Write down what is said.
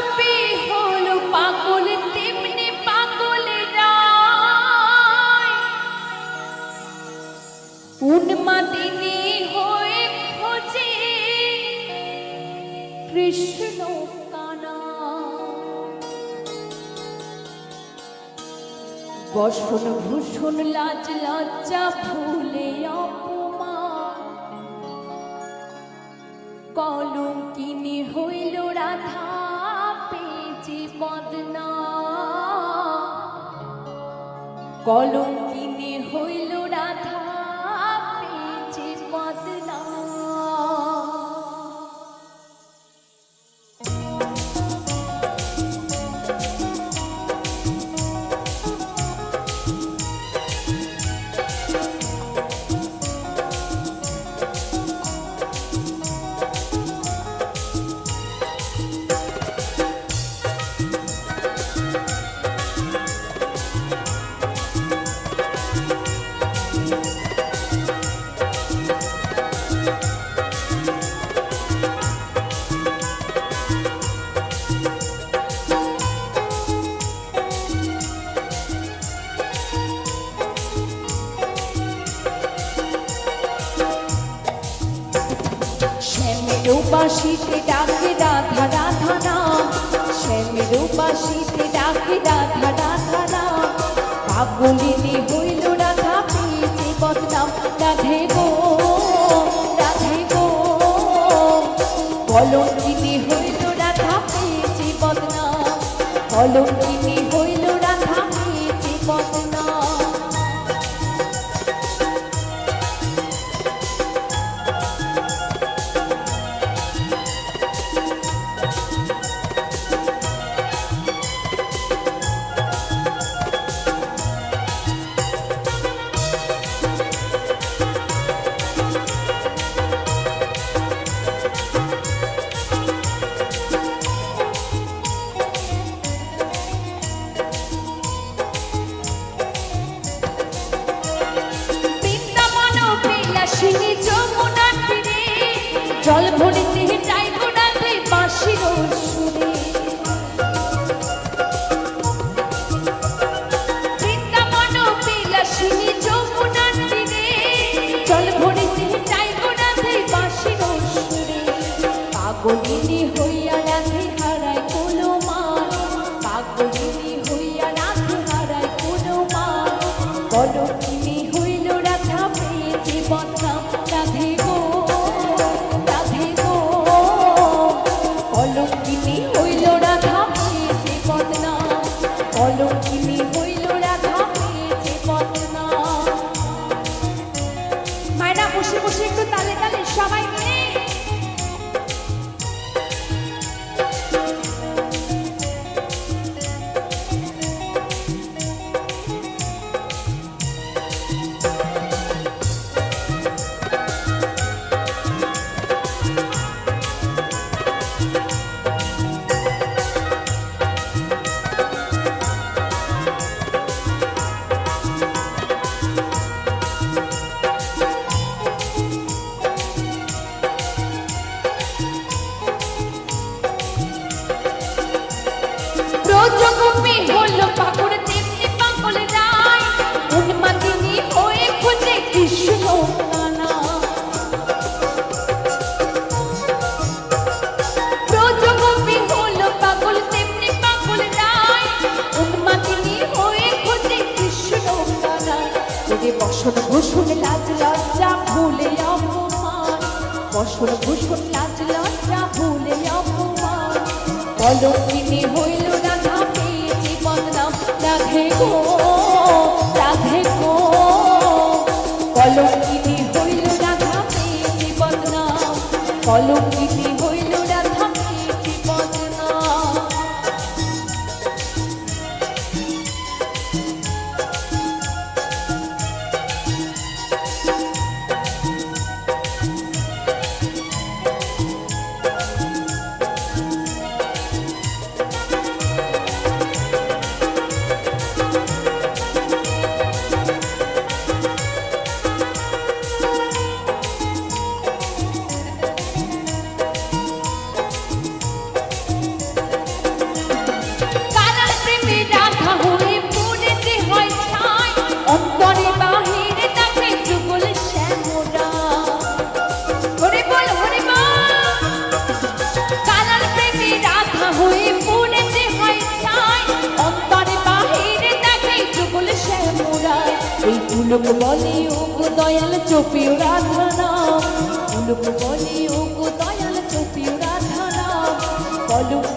গোপী হলো পাগল তেমনি পাগল রায় উন্মাদিনী হয়ে খোঁজে কৃষ্ণ কানা বসন ভূষণ লাজ লজ্জা ভুলে অপমান কলঙ্কিনী হইল রাধা পেয়েছে বদনাম কলঙ্কিনী হইল রাধা পেয়েছে বদনাম বাঁশিতে ডাকে রাধা রাধা নাম শ্যামের বাঁশিতে ডাকে রাধা রাধা নাম পাগলিনী হইল রাধা পেয়েছে বদনাম রাধে গো কলঙ্কিনী হইল রাধা পেয়েছে বদনাম কলঙ্কিনী হইল রাধা পেয়েছে বদনাম জল ভরিতে যাইব রাধে বাঁশির সুরে বৃন্দাবন বিলাসিনী যমুনার তীরে জল ভরিতে যাইব রাধে বাঁশির সুরে পাগলিনী হইয়া রাধে হারায় কোনো মান পাগলিনী হইয়া রাধে হারায় কোনো মান কলঙ্কিনী হইল রাধা পেয়েছে বদনাম রাধে গো কলঙ্কিনী হইল রাধা পেয়েছে বদনাম কলঙ্কিনী হইল রাধা পেয়েছে বদনাম মায়েরা বসে বসে একটু তালে তালে সবাই মিলে গোপী হলো পাগল তেমনি পাগল রায় উন্মাদিনী হয়ে খোঁজে কৃষ্ণ কানা ব্রজগোপী হলো পাগল তেমনি পাগল রায় উন্মাদিনী হয়ে খোঁজে কৃষ্ণ কানা ওরে বসন ভূষণ লাজ লজ্জা ভুলে অপমান বসন ভূষণ লাজ লজ্জা ভুলে অপমান কলঙ্কিনী হইল রাধা পেয়েছে বদনাম রাধে গো কলঙ্কিনী হইল রাধা পেয়েছে বদনাম কলঙ্কিনী হইল রাধা পেয়েছে বদনাম উলুক বলে ও গো দয়াল চোপিও রাধা নাম, উলুক বলে ও গো দয়াল চোপিও রাধা নাম, কলম